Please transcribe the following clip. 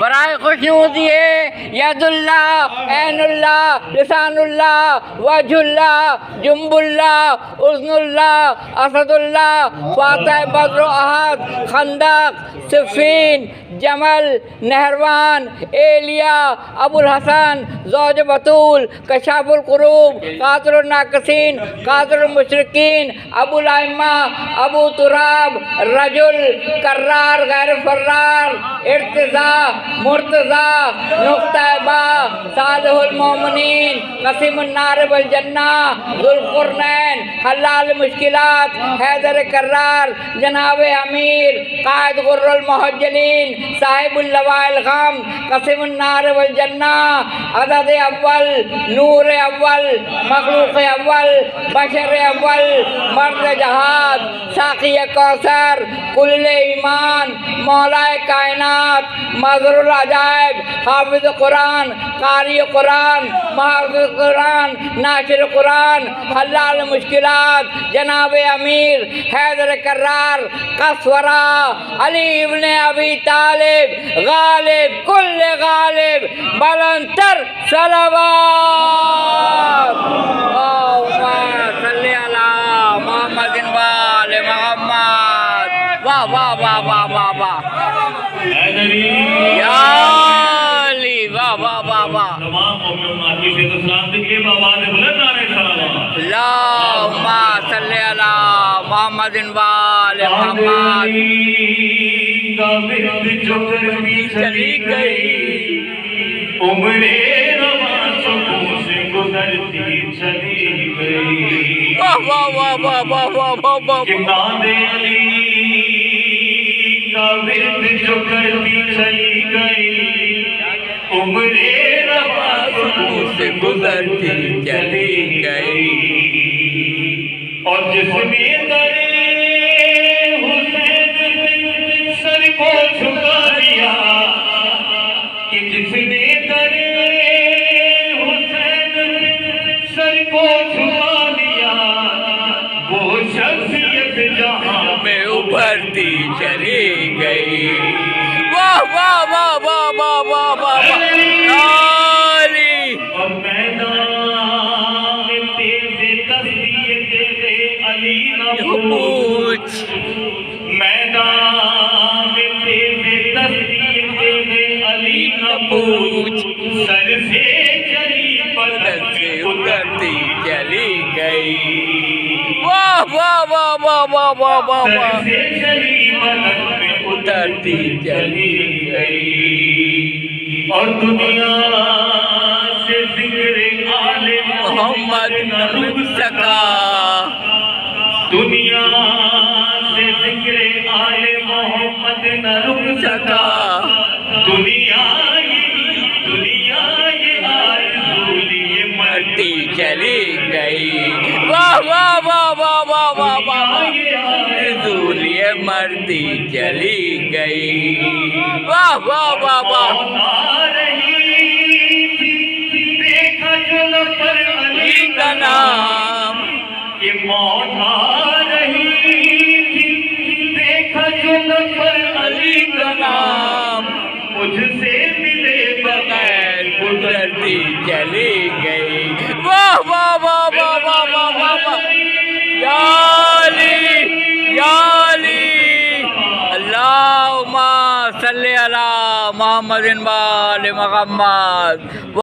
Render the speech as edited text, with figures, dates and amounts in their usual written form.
برائے خوشنودی ہے ید اللہ، عین اللہ، لسان اللہ، وجہ اللہ، جنب اللہ، اذن اللہ، اسد اللہ، فاتح بدر و احد، خندق، صفین، جمل، نہروان، ایلیا، ابو الحسن، زوج بطول، کشاف القروب، قاتل الناقصین، قاتل المشرکین، ابو الائمہ، ابو تراب، رجل، کرار غیر فرار، ارتضا، مرتضی، نقطہ با، صالح المومنین، قسیم النار والجنہ، ذوالقرنین، حلال مشکلات، حیدر کرار، جناب امیر، قائد غر المحجلین، صاحب اللواء الغم، قسم النار والجنہ، عدد اول، نور اول، مخلوق اول، بشر اول، مرد جہاد، ساقی کوثر، کل ایمان، مولا کائنات، مظہر العجائب، حافظ قرآن، قاری قرآن، محافظ قرآن، ناشر قرآن، حلال مشکلات، جناب امیر، حیدر کرار، قصورہ، علی ابن ابی طالب، غالب کل غالب، بلند تر صلوات، اللہم صلی علی محمد وآل محمد، واہ واہ واہ واہ واہ واہ، یا علی، واہ واہ واہ واہ، تمام قوموں کی سے تو سلام دیکھئے بآواز بلند نعرہ صلوات، اللہم صلی علی محمد وآل محمد، کا ورد جو کرتی چلی گئی، عمر رواں سکون سے گزرتی چلی گئی، واہ واہ واہ واہ واہ واہ واہ واہ، امداد علی کا ورد جو کرتی چلی گئی، عمر رواں سکون سے گزرتی چلی گئی، اور جس نے در حسین سر کو جھکا دیا، کہ جس نے در حسین سر کو جھکا دیا، وہ شخصیت جہاں میں ابھرتی چلی گئی، واہ واہ واہ واہ واہ واہ واہ، علی، اور میدان تیز تصدیق تیرے علی نہ پوچھ، میدان تیز تصدیق تیرے علی نہ پوچھ، سر سے چلی بدل پلک سے اترتی چلی گئی، واہ واہ واہ واہ واہ واہ واہ سر واہ، سے چلی پلک میں اترتی چلی گئی، اور دنیا سے ذکر آل محمد نہ رک سکا، دنیا سے ذکر آل محمد نہ رک سکا، دنیا یہ آرزو لیے مرتی چلی گئی، واہ واہ واہ واہ واہ واہ واہ، ذولیے مرتی چلی گئی، واہ واہ واہ واہ، دیکھا جو پر علی کا نام، یہ موت آ رہی تھی، دیکھا جو پر علی کا نام، مجھ سے ملے بغیر گزرتی چلی گئی، واہ واہ واہ واہ واہ واہ واہ واہ، یا علی، یا علی، اللہم صلی علی محمد وآل محمد۔